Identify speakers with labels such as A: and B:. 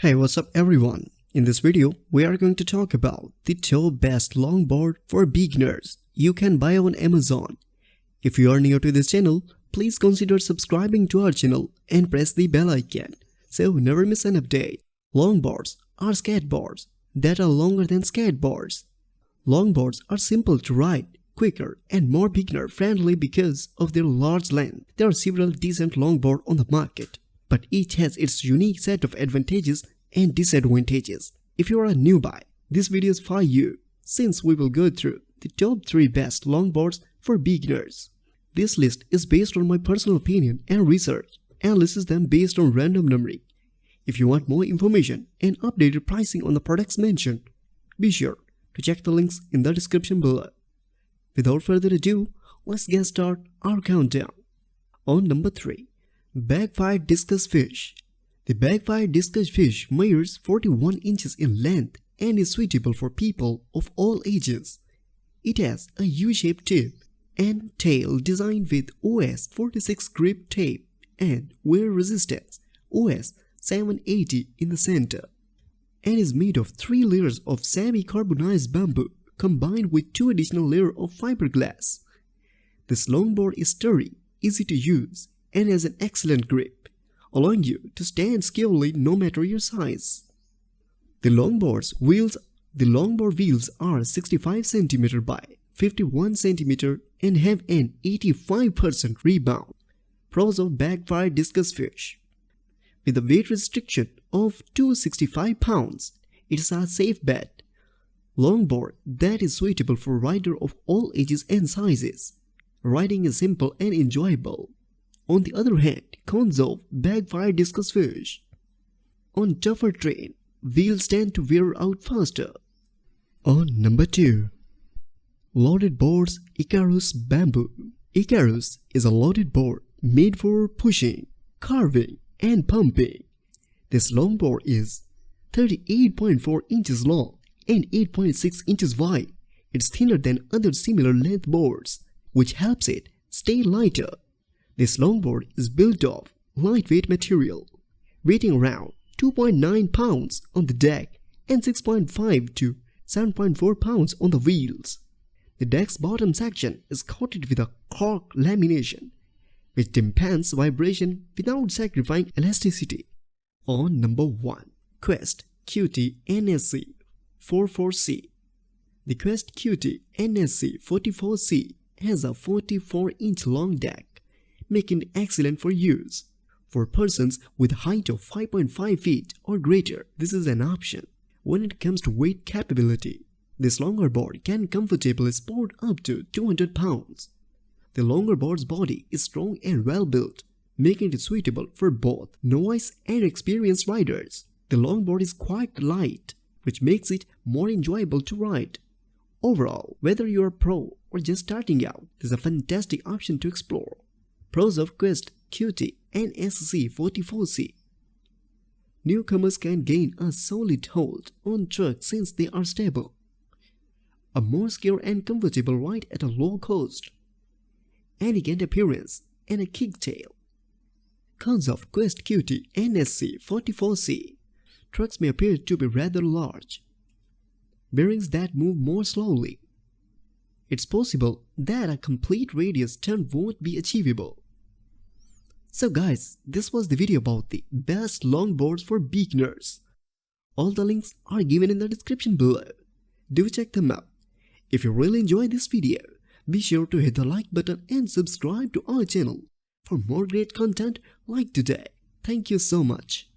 A: Hey, what's up everyone? In this video, we are going to talk about the top best longboard for beginners you can buy on Amazon. If you are new to this channel, please consider subscribing to our channel and press the bell icon so you never miss an update. Longboards are skateboards that are longer than skateboards. Longboards are simple to ride, quicker and more beginner friendly because of their large length. There are several decent longboards on the market, but each has its unique set of advantages and disadvantages. If you are a newbie, this video is for you, since we will go through the top 3 best longboards for beginners. This list is based on my personal opinion and research, and lists them based on random numbering. If you want more information and updated pricing on the products mentioned, be sure to check the links in the description below. Without further ado, let's get started our countdown. On number 3. Backfire Discus Fish. The Backfire Discus Fish measures 41 inches in length and is suitable for people of all ages. It has a U-shaped tip and tail designed with OS 46 grip tape and wear resistance OS 780 in the center, and is made of 3 layers of semi-carbonized bamboo combined with 2 additional layers of fiberglass. This longboard is sturdy, easy to use, and has an excellent grip, allowing you to stand securely no matter your size. The longboard wheels are 65 cm by 51 cm and have an 85% rebound. Pros of Backfire Discus Fish. With a weight restriction of 265 pounds, it is a safe bet longboard that is suitable for riders of all ages and sizes. Riding is simple and enjoyable. On the other hand, cons of Backfire Discus Fish. On tougher terrain, wheels tend to wear out faster. On number 2. Loaded Boards Icarus Bamboo. Icarus is a loaded board made for pushing, carving, and pumping. This longboard is 38.4 inches long and 8.6 inches wide. It's thinner than other similar length boards, which helps it stay lighter. This longboard is built of lightweight material, weighing around 2.9 pounds on the deck and 6.5 to 7.4 pounds on the wheels. The deck's bottom section is coated with a cork lamination, which dampens vibration without sacrificing elasticity. On number 1. Quest QT NSC 44C. The Quest QT NSC 44C has a 44-inch long deck, making it excellent for use. For persons with a height of 5.5 feet or greater, this is an option. When it comes to weight capability, this longer board can comfortably support up to 200 pounds. The longer board's body is strong and well built, making it suitable for both novice and experienced riders. The longboard is quite light, which makes it more enjoyable to ride. Overall, whether you are a pro or just starting out, this is a fantastic option to explore. Pros of Quest QT NSC 44C. Newcomers can gain a solid hold on trucks since they are stable. A more secure and comfortable ride at a low cost. Elegant appearance and a kicktail. Cons of Quest QT NSC 44C. Trucks may appear to be rather large. Bearings that move more slowly. It's possible that a complete radius turn won't be achievable. So guys, this was the video about the best longboards for beginners. All the links are given in the description below. Do check them out. If you really enjoyed this video, be sure to hit the like button and subscribe to our channel for more great content like today. Thank you so much.